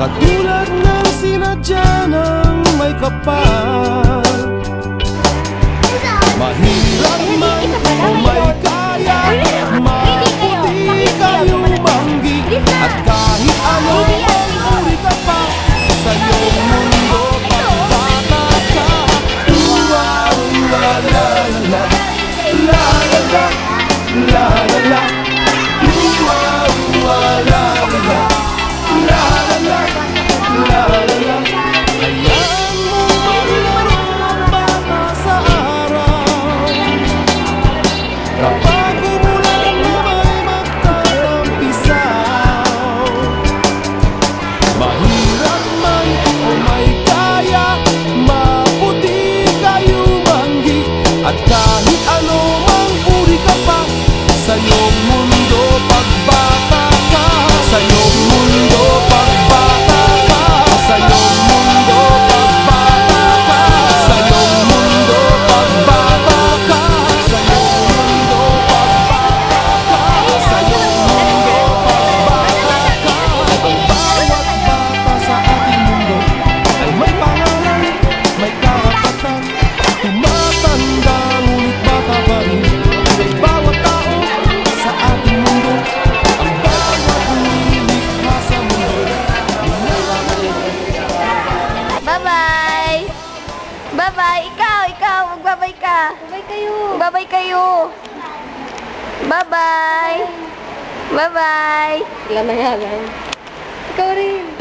katulad ng sinadya ng may kapal. Mahirap man o may kaya, maputi kayo manggi, at kahit ano ang uri ka pa, sa iyong mundo pagbata ka. Wow, la la la la la la la la la. Wow, la la la la la la la la. Ayan mo maglaro ng bata sa araw, kapag umulan may magtatampisaw. Mahirap man o may kaya, maputi kayo manggi, at kahit ano mang uri ka pa, sa iyong mundo pagbata ka. Sa iyong mundo pagbata ka. Sa iyong mundo pagbata ka. Sa iyong mundo pagbata ka. Sa iyong mundo pagbata ka. Sa iyong mundo pagbata ka. Ang bawat bata sa ating mundo ay may pangalan, may karapatan. Tumatanda ngunit bata pa rin kay bawat tao sa ating mundo. Ang bawat nilikha sa mundo. Bye-bye! Bye-bye! Ikaw! Magbabay ka! Bye kayo! Bye-bye kayo! Bye-bye! Bye-bye! Sila na yan. Ikaw rin!